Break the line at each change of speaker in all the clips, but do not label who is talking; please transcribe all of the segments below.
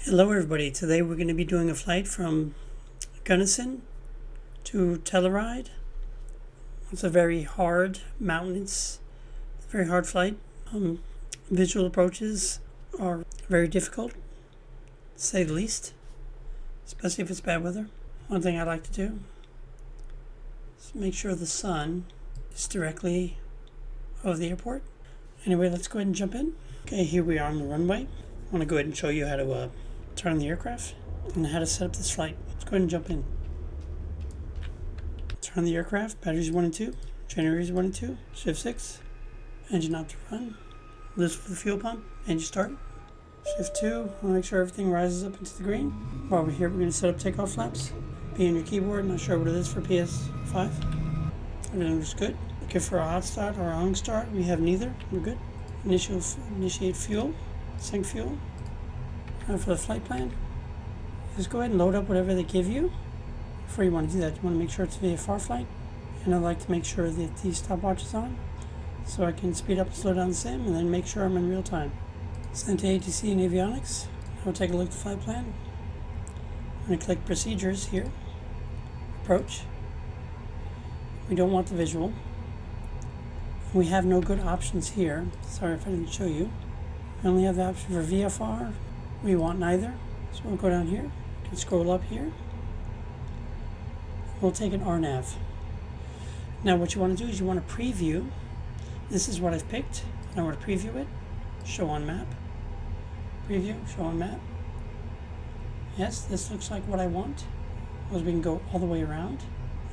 Hello everybody, today we're going to be doing a flight from Gunnison to Telluride. It's a very hard mountainous, very hard flight. Visual approaches are very difficult, to say the least, especially if it's bad weather. One thing I like to do is make sure the sun is directly over the airport. Anyway, let's go ahead and jump in. Okay, here we are on the runway. I want to go ahead and show you how to turn on the aircraft and how to set up this flight. Let's go ahead and jump in. Turn on the aircraft, batteries 1 and 2, generators 1 and 2, shift 6, engine out to run, lift for the fuel pump, engine start. Shift 2, I want to make sure everything rises up into the green. While we're here, we're going to set up takeoff flaps. Be on your keyboard, not sure what it is for PS5. Everything looks good. Looking for a hot start or a hung start, we have neither, we're good. Initiate fuel, sync fuel. For the flight plan, just go ahead and load up whatever they give you. Before you want to do that, you want to make sure it's VFR flight, and I like to make sure that the stopwatch is on so I can speed up and slow down the sim and then make sure I'm in real time. Send to ATC and avionics. Now we'll take a look at the flight plan. I'm going to click procedures here, approach. We don't want the visual. We have no good options here. Sorry if I didn't show you. We only have the option for VFR. We want neither, so we'll go down here, you can scroll up here, we'll take an RNAV. Now what you want to do is you want to preview. This is what I've picked, and I want to preview it, show on map, preview, show on map. Yes, this looks like what I want, we can go all the way around.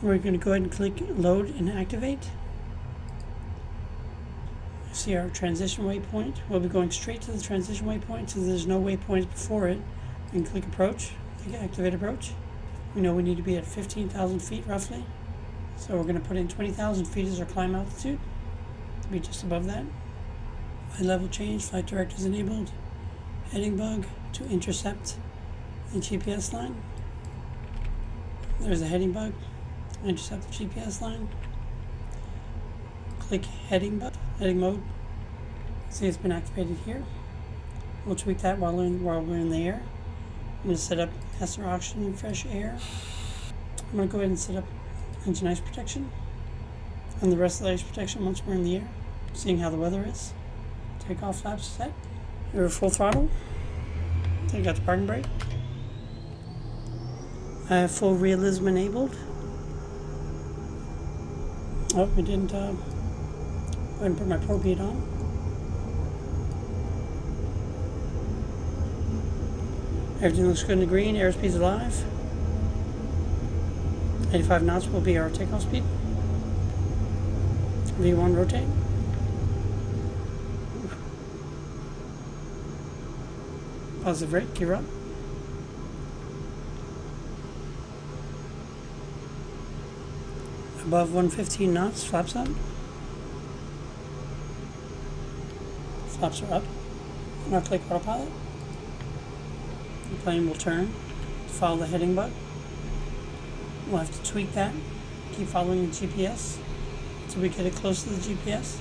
We're going to go ahead and click load and activate. See our transition waypoint. We'll be going straight to the transition waypoint, so there's no waypoints before it. We can click approach, click activate approach. We know we need to be at 15,000 feet roughly, so we're going to put in 20,000 feet as our climb altitude to be just above that. Flight level change, flight directors enabled. Heading bug to intercept the GPS line. There's a heading bug, intercept the GPS line. Click heading mode. See, it's been activated here. We'll tweak that while we're in the air. I'm going to set up master oxygen and fresh air. I'm going to go ahead and set up engine ice protection and the rest of the ice protection once we're in the air. Seeing how the weather is. Takeoff flaps set. We're full throttle. I got the parking brake. I have full realism enabled. Oh, we didn't. Go ahead and put my propane on. Everything looks good in the green. Airspeed's alive. 85 knots will be our takeoff speed. V1 rotate. Positive rate, gear up. Above 115 knots, flaps up. Flaps are up. Now click autopilot. The plane will turn to follow the heading bug. We'll have to tweak that. Keep following the GPS until we get it close to the GPS.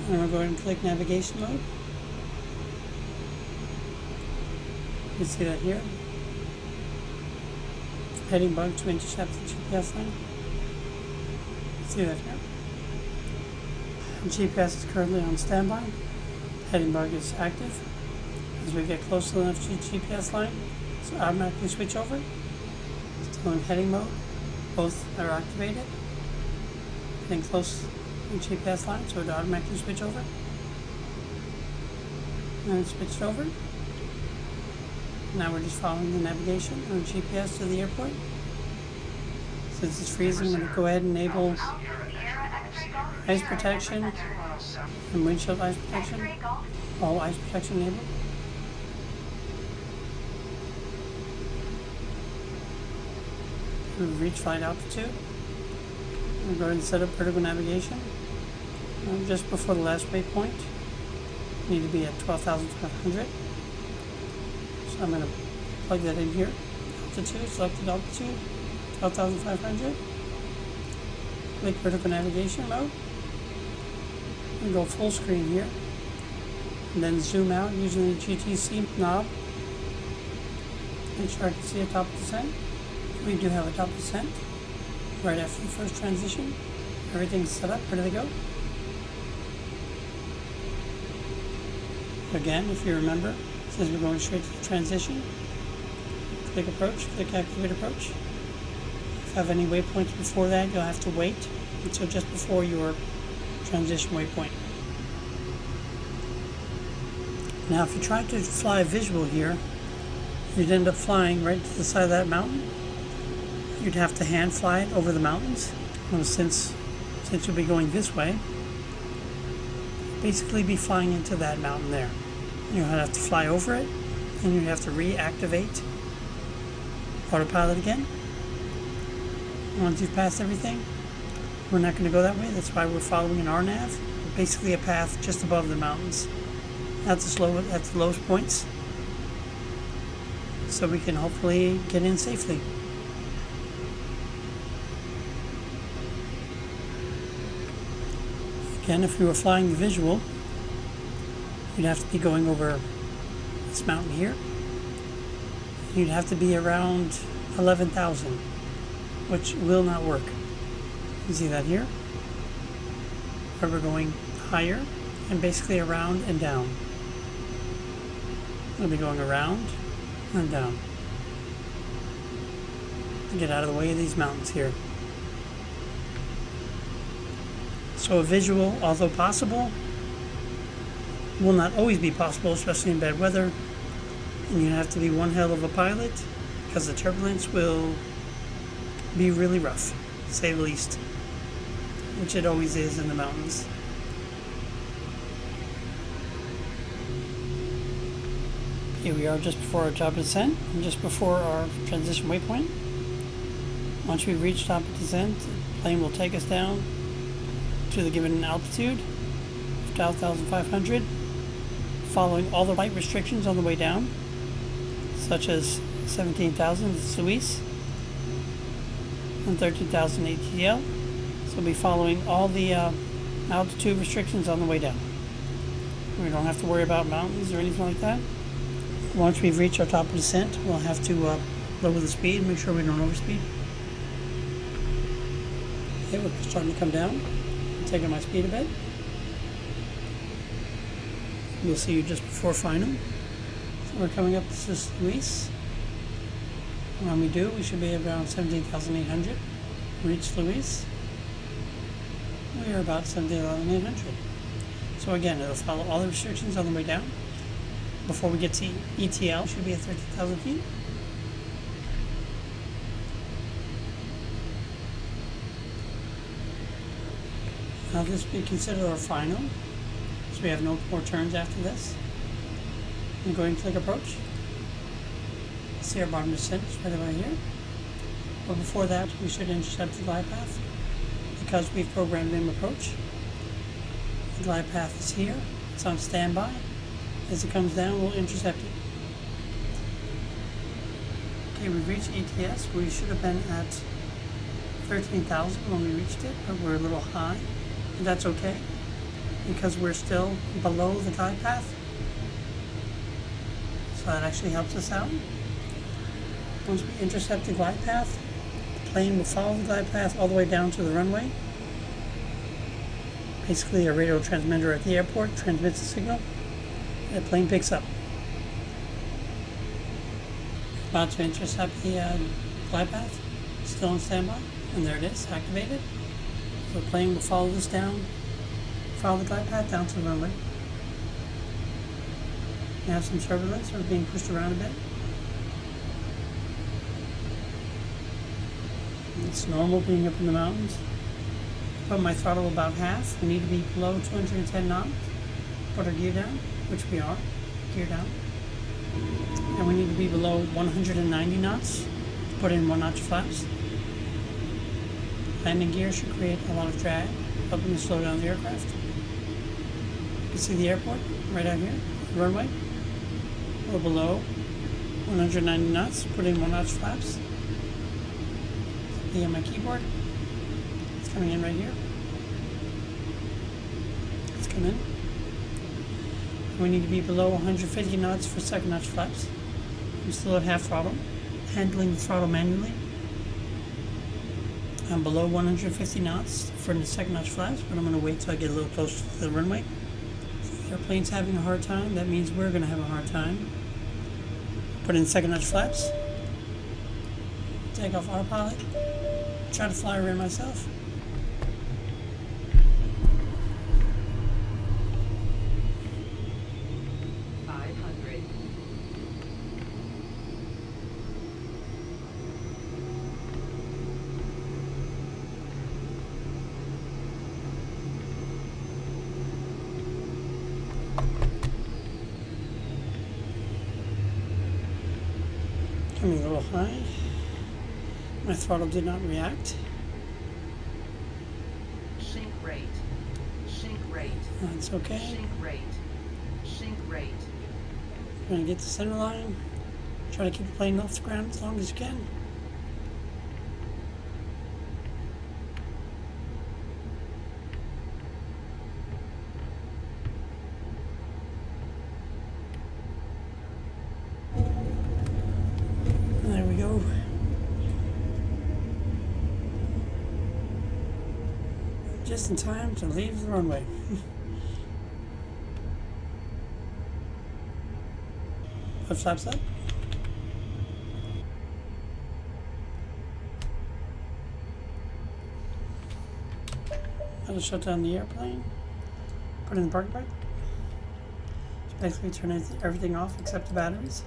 And we'll go ahead and click navigation mode. You can see that here. Heading bug to intercept the GPS line. See that here. The GPS is currently on standby. Heading bug is active. As we get close enough to the GPS line, so automatically switch over. Still in heading mode. Both are activated. Getting close to the GPS line, so it automatically switch over. And it switched over. Now we're just following the navigation on GPS to the airport. Since it's freezing, I'm going to go ahead and enable ice protection and windshield ice protection. All ice protection enabled. We've reached flight altitude. We'll go ahead and set up vertical navigation. Just before the last waypoint. Need to be at 12,500. So I'm going to plug that in here. Altitude, selected altitude, 12,500. Click vertical navigation mode. And go full screen here. And then zoom out using the GTC knob Make sure I can see a top descent. We do have a top descent right after the first transition. Everything's set up, ready to go. Again, if you remember, it says we're going straight to the transition. Click approach, click activate approach. If you have any waypoints before that, you'll have to wait until just before your transition waypoint. Now, if you try to fly visual here, you'd end up flying right to the side of that mountain. You'd have to hand fly it over the mountains. Well, since you'll be going this way, basically be flying into that mountain there. You'll have to fly over it, and you have to reactivate autopilot again. Once you've passed everything, we're not going to go that way. That's why we're following an RNAV, basically a path just above the mountains. That's the lowest points, so we can hopefully get in safely. Again, if we were flying the visual, you'd have to be going over this mountain here. You'd have to be around 11,000, which will not work. You see that here? Where we're going higher and basically around and down. We'll be going around and down to get out of the way of these mountains here. So a visual, although possible, will not always be possible, especially in bad weather. And you have to be one hell of a pilot because the turbulence will be really rough, to say the least, which it always is in the mountains. Here we are just before our top descent and just before our transition waypoint. Once we reach top descent, the plane will take us down to the given altitude, 12,500, following all the flight restrictions on the way down, such as 17,000 at Suisse and 13,000 ATL. So we'll be following all the altitude restrictions on the way down. We don't have to worry about mountains or anything like that. Once we've reached our top of descent, we'll have to lower the speed and make sure we don't overspeed. Okay, we're starting to come down. I'm taking my speed a bit. We'll see you just before final. So we're coming up to Suisse. When we do, we should be around 17,800. Reach Suisse. We are about 17,800. So again, it'll follow all the restrictions on the way down. Before we get to ETL, we should be at 13,000 feet. Now this will be considered our final, so we have no more turns after this. I'm going to click approach. See our bottom descent is right about here. But before that, we should intercept the glide path because we've programmed in approach. The glide path is here. It's on standby. As it comes down, we'll intercept it. Okay, we've reached ETS. We should have been at 13,000 when we reached it, but we're a little high. And that's okay, because we're still below the glide path. So that actually helps us out. Once we intercept the glide path, the plane will follow the glide path all the way down to the runway. Basically, a radio transmitter at the airport transmits a signal. The plane picks up. About to intercept the glide path, still on standby, and there it is, activated. So the plane will follow this down, follow the glide path down to the runway. We have some turbulence, we're being pushed around a bit. It's normal being up in the mountains. Put my throttle about half. We need to be below 210 knots. Put our gear down, which we are, gear down. And we need to be below 190 knots to put in 1 notch flaps. Landing gear should create a lot of drag, helping to slow down the aircraft. You can see the airport right out here, the runway. We're below 190 knots, put in 1 notch flaps. On my keyboard, it's coming in right here. It's come in. We need to be below 150 knots for 2nd notch flaps. I'm still at half throttle, handling the throttle manually. I'm below 150 knots for the second notch flaps, but I'm going to wait till I get a little closer to the runway. If the airplane's having a hard time, that means we're going to have a hard time. Put in second notch flaps. Take off autopilot. Try to fly around myself. Coming a little high. My throttle did not react.
Sink rate. Sink rate.
That's okay.
Sink rate. Sink rate.
You're going to get the center line. Try to keep the plane off the ground as long as you can. There we go. Just in time to leave the runway. Put flaps up. That'll shut down the airplane. Put in the parking brake. Just basically turn everything off except the batteries.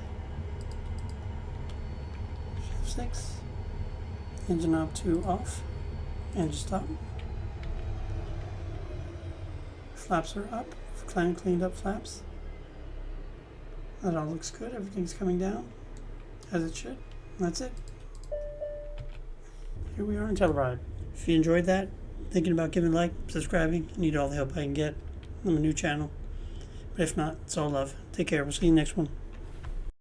Shift 6. Engine knob 2 off. Engine stop. Flaps are up. Cleaned up flaps. That all looks good. Everything's coming down as it should. That's it. Here we are in Telluride. If you enjoyed that, thinking about giving a like, subscribing, I need all the help I can get. I'm a new channel. But if not, it's all love. Take care. We'll see you next one.